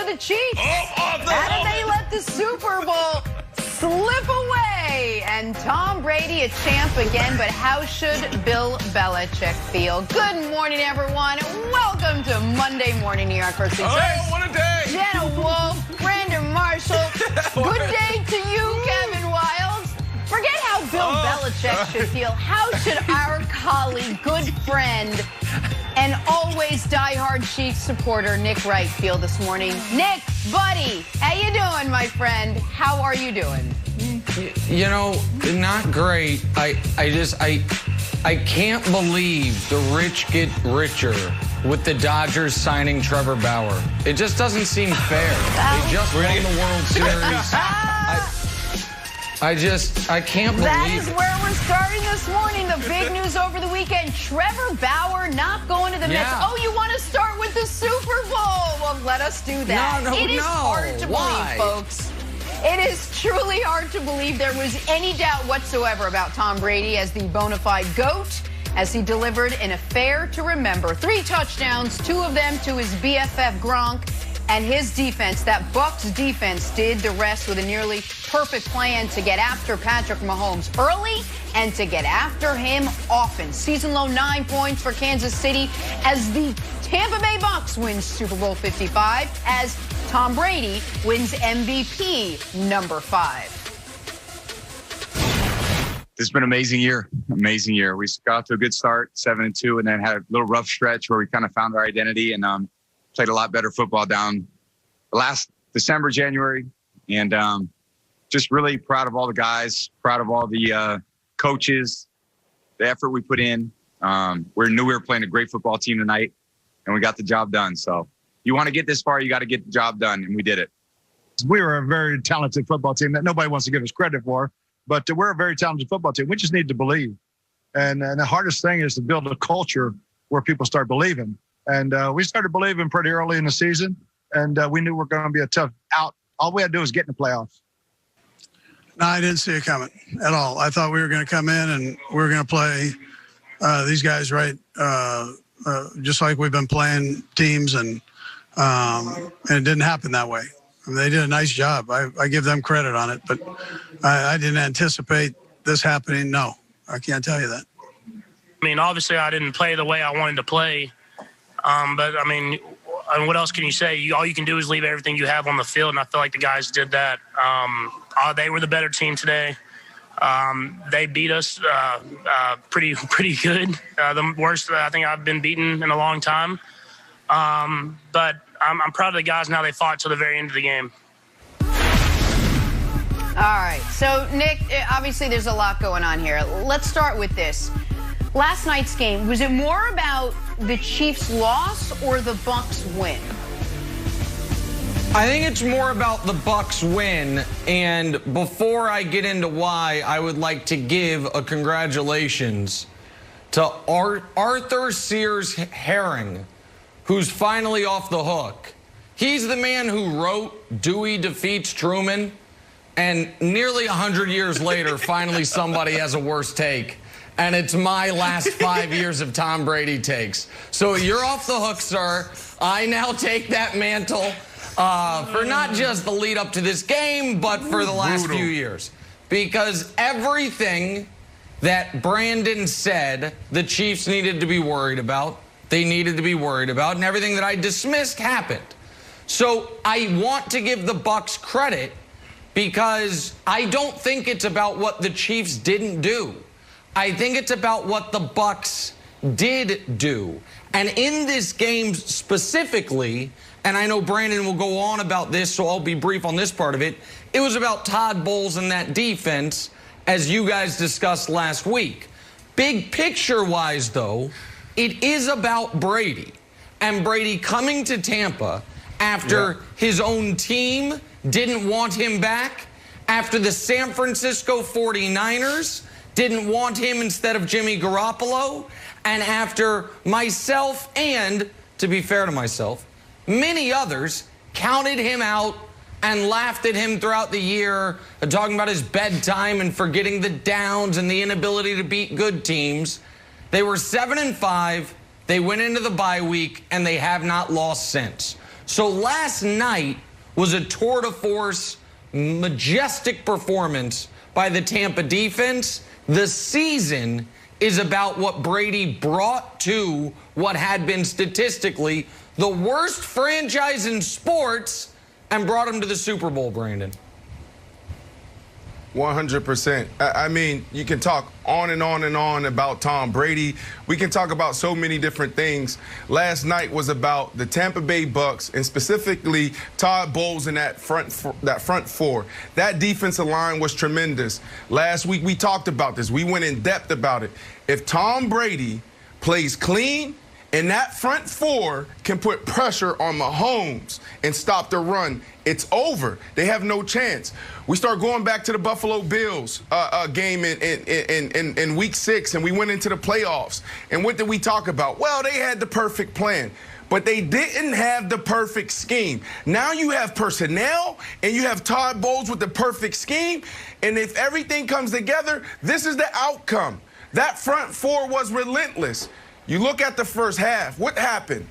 to the Chiefs. How did they let the Super Bowl slip away? And Tom Brady a champ again, but how should Bill Belichick feel? Good morning, everyone. Welcome to Monday Morning New York versus Oh, what a day! Jenna Wolf, Brandon Marshall. Good day to you, Kevin Wiles. Forget how Bill Belichick should feel. How should our colleague, good friend, and always diehard Chiefs supporter Nick Wright feel this morning? Nick, buddy, how you doing, my friend? How are you doing? You know, not great. I can't believe the rich get richer with the Dodgers signing Trevor Bauer. It just doesn't seem fair. They just won the World Series. I can't believe That is where we're starting this morning. The big news over the weekend, Trevor Bauer not going to the Mets. Oh, you want to start with the Super Bowl? Well, let us do that. It is hard to believe, folks. It is truly hard to believe there was any doubt whatsoever about Tom Brady as the bona fide GOAT, as he delivered an affair to remember. 3 touchdowns, 2 of them to his BFF Gronk. And his defense, that Bucs defense, did the rest with a nearly perfect plan to get after Patrick Mahomes early and to get after him often. Season low 9 points for Kansas City as the Tampa Bay Bucs wins Super Bowl 55 as Tom Brady wins MVP number 5. It's been an amazing year. Amazing year. We got off to a good start, 7-2, and then had a little rough stretch where we kind of found our identity and played a lot better football down last December, January. And just really proud of all the guys, proud of all the coaches, the effort we put in. We knew we were playing a great football team tonight, and we got the job done. So you want to get this far, you got to get the job done, and we did it. We were a very talented football team that nobody wants to give us credit for, but we're a very talented football team. We just need to believe. And the hardest thing is to build a culture where people start believing. And we started believing pretty early in the season, and we knew we were going to be a tough out. All we had to do was get in the playoffs. No, I didn't see it coming at all. I thought we were going to come in and we were going to play these guys right, just like we've been playing teams, and it didn't happen that way. I mean, they did a nice job. I give them credit on it, but I didn't anticipate this happening. No, I can't tell you that. I mean, obviously, I didn't play the way I wanted to play. But, I mean, what else can you say? All you can do is leave everything you have on the field, and I feel like the guys did that. They were the better team today. They beat us pretty good. The worst I think I've been beaten in a long time. But I'm proud of the guys now. They fought till the very end of the game. All right. So, Nick, obviously there's a lot going on here. Let's start with this. Last night's game, was it more about the Chiefs' loss or the Bucs' win? I think it's more about the Bucs win, and before I get into why, I would like to give a congratulations to Arthur Sears Herring, who's finally off the hook. He's the man who wrote Dewey Defeats Truman, and nearly 100 years later, finally somebody has a worse take. And it's my last 5 years of Tom Brady takes. So you're off the hook, sir. I now take that mantle for not just the lead up to this game, but for the last few years. Because everything that Brandon said the Chiefs needed to be worried about, they needed to be worried about, and everything that I dismissed happened. So I want to give the Bucs credit because I don't think it's about what the Chiefs didn't do. I think it's about what the Bucs did do. And in this game specifically, and I know Brandon will go on about this, so I'll be brief on this part of it, it was about Todd Bowles and that defense, as you guys discussed last week. Big picture-wise, though, it is about Brady. And Brady coming to Tampa after his own team didn't want him back, after the San Francisco 49ers didn't want him instead of Jimmy Garoppolo, and after myself and, to be fair to myself, many others counted him out and laughed at him throughout the year, talking about his bedtime and forgetting the downs and the inability to beat good teams. They were 7-5. They went into the bye week, and they have not lost since. So last night was a tour de force, majestic performance by the Tampa defense. The season is about what Brady brought to what had been statistically the worst franchise in sports and brought him to the Super Bowl, Brandon. 100%. I mean, you can talk on and on and on about Tom Brady. We can talk about so many different things. Last night was about the Tampa Bay Bucs and specifically Todd Bowles in that front four. That defensive line was tremendous. Last week we talked about this. We went in depth about it. If Tom Brady plays clean and that front four can put pressure on Mahomes and stop the run, it's over. They have no chance. We start going back to the Buffalo Bills game in week 6, and we went into the playoffs. And what did we talk about? Well, they had the perfect plan, but they didn't have the perfect scheme. Now you have personnel, and you have Todd Bowles with the perfect scheme, and if everything comes together, this is the outcome. That front four was relentless. You look at the first half, what happened?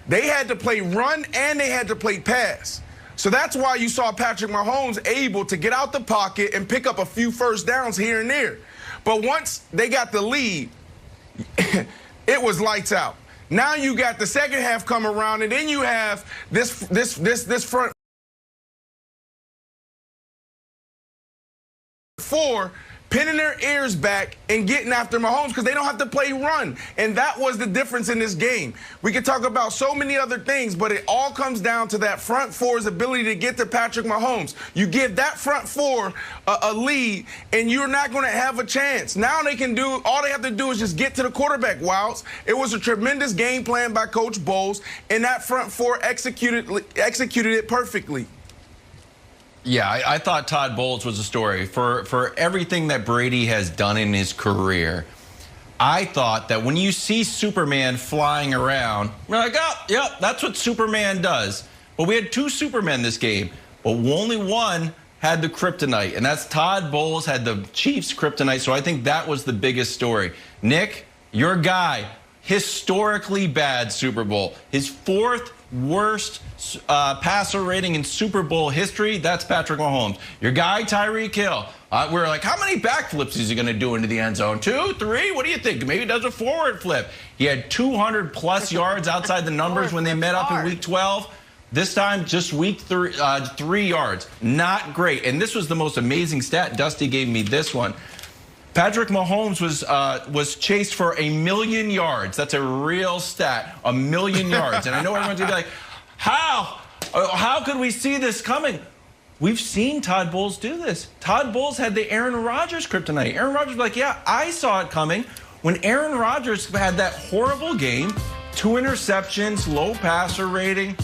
They had to play run and they had to play pass. So that's why you saw Patrick Mahomes able to get out the pocket and pick up a few first downs here and there. But once they got the lead, it was lights out. Now you got the second half come around, and then you have this front four pinning their ears back and getting after Mahomes because they don't have to play run. And that was the difference in this game. We could talk about so many other things, but it all comes down to that front four's ability to get to Patrick Mahomes. You give that front four a lead, and you're not going to have a chance. Now they can do, all they have to do is just get to the quarterback. Wilds. It was a tremendous game plan by Coach Bowles, and that front four executed it perfectly. Yeah, I thought Todd Bowles was a story. For everything that Brady has done in his career, I thought that when you see Superman flying around, you're like, oh, yep, that's what Superman does. But we had 2 Supermen this game, but only one had the kryptonite, and that's Todd Bowles had the Chiefs' kryptonite, so I think that was the biggest story. Nick, your guy, historically bad Super Bowl. His 4th worst passer rating in Super Bowl history, that's Patrick Mahomes. Your guy, Tyreek Hill. We were like, how many backflips is he going to do into the end zone? 2, 3? What do you think? Maybe he does a forward flip. He had 200-plus yards outside the numbers when they met up in Week 12. This time, just week 3 yards. Not great. And this was the most amazing stat. Dusty gave me this one. Patrick Mahomes was chased for 1,000,000 yards. That's a real stat, 1,000,000 yards. And I know everyone's gonna be like, how could we see this coming? We've seen Todd Bowles do this. Todd Bowles had the Aaron Rodgers kryptonite. Aaron Rodgers was like, yeah, I saw it coming. When Aaron Rodgers had that horrible game, 2 interceptions, low passer rating,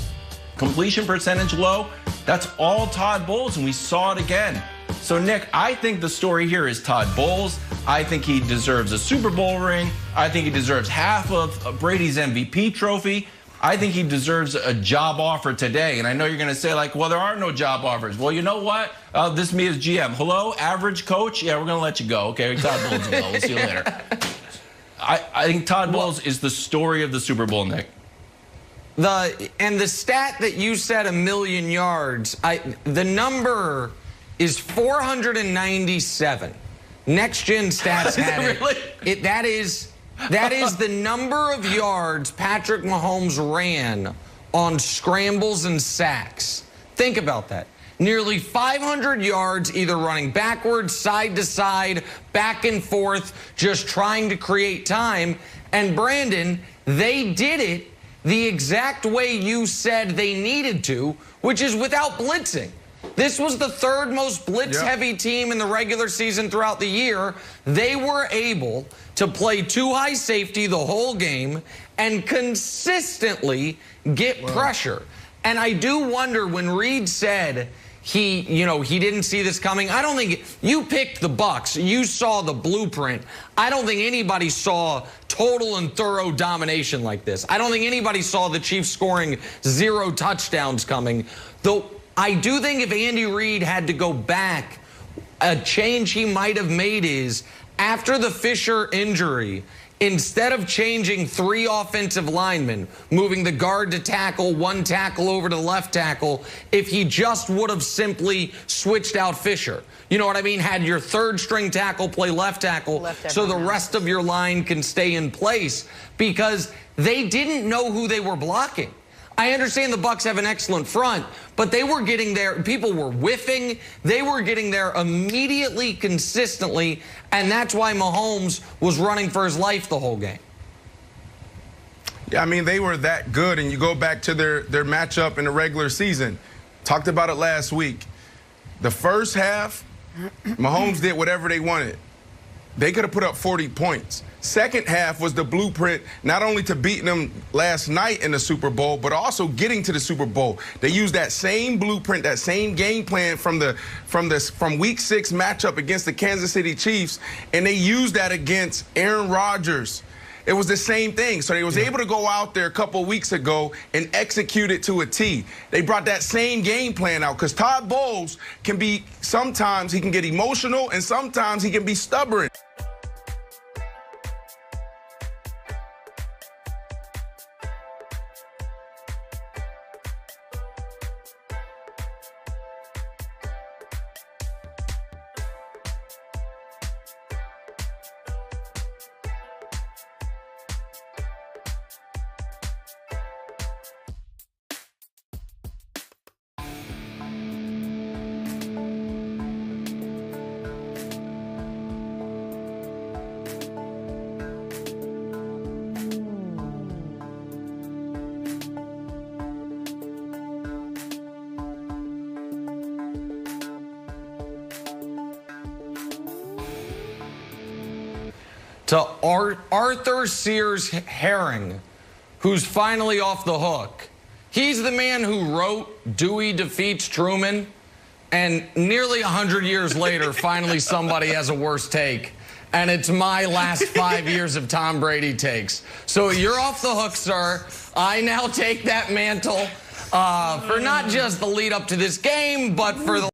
completion percentage low, that's all Todd Bowles, and we saw it again. So, Nick, I think the story here is Todd Bowles. I think he deserves a Super Bowl ring. I think he deserves half of Brady's MVP trophy. I think he deserves a job offer today. And I know you're going to say, like, well, there are no job offers. Well, you know what? This is me as GM. Hello, average coach? Yeah, we're going to let you go. Okay, Todd Bowles will go. We'll see you later. I think Todd Bowles is the story of the Super Bowl, Nick. The stat that you said, 1,000,000 yards, the number is 497. Next Gen Stats had it. Really? That is the number of yards Patrick Mahomes ran on scrambles and sacks. Think about that. Nearly 500 yards either running backwards, side to side, back and forth, just trying to create time. And Brandon, they did it the exact way you said they needed to, which is without blitzing. This was the 3rd most blitz-heavy team in the regular season throughout the year. They were able to play 2 high safety the whole game and consistently get pressure. And I do wonder when Reed said he didn't see this coming. I don't think you picked the Bucs. You saw the blueprint. I don't think anybody saw total and thorough domination like this. I don't think anybody saw the Chiefs scoring 0 touchdowns coming. Though I do think if Andy Reid had to go back, a change he might have made is after the Fisher injury, instead of changing 3 offensive linemen, moving the guard to tackle, 1 tackle over to the left tackle, if he just would have simply switched out Fisher. You know what I mean? Had your 3rd string tackle play left tackle so the rest of your line can stay in place, because they didn't know who they were blocking. I understand the Bucs have an excellent front, but they were getting there. People were whiffing. They were getting there immediately, consistently, and that's why Mahomes was running for his life the whole game. Yeah, I mean, they were that good, and you go back to their matchup in the regular season. Talked about it last week. The first half, Mahomes did whatever they wanted. They could have put up 40 points. Second half was the blueprint, not only to beating them last night in the Super Bowl, but also getting to the Super Bowl. They used that same blueprint, that same game plan from Week 6 matchup against the Kansas City Chiefs, and they used that against Aaron Rodgers. It was the same thing. So they was able to go out there a couple of weeks ago and execute it to a T. They brought that same game plan out, because Todd Bowles can be, sometimes he can get emotional and sometimes he can be stubborn. To Arthur Sears Herring, who's finally off the hook. He's the man who wrote Dewey Defeats Truman, and nearly 100 years later, finally somebody has a worse take. And it's my last 5 years of Tom Brady takes. So you're off the hook, sir. I now take that mantle for not just the lead up to this game, but for the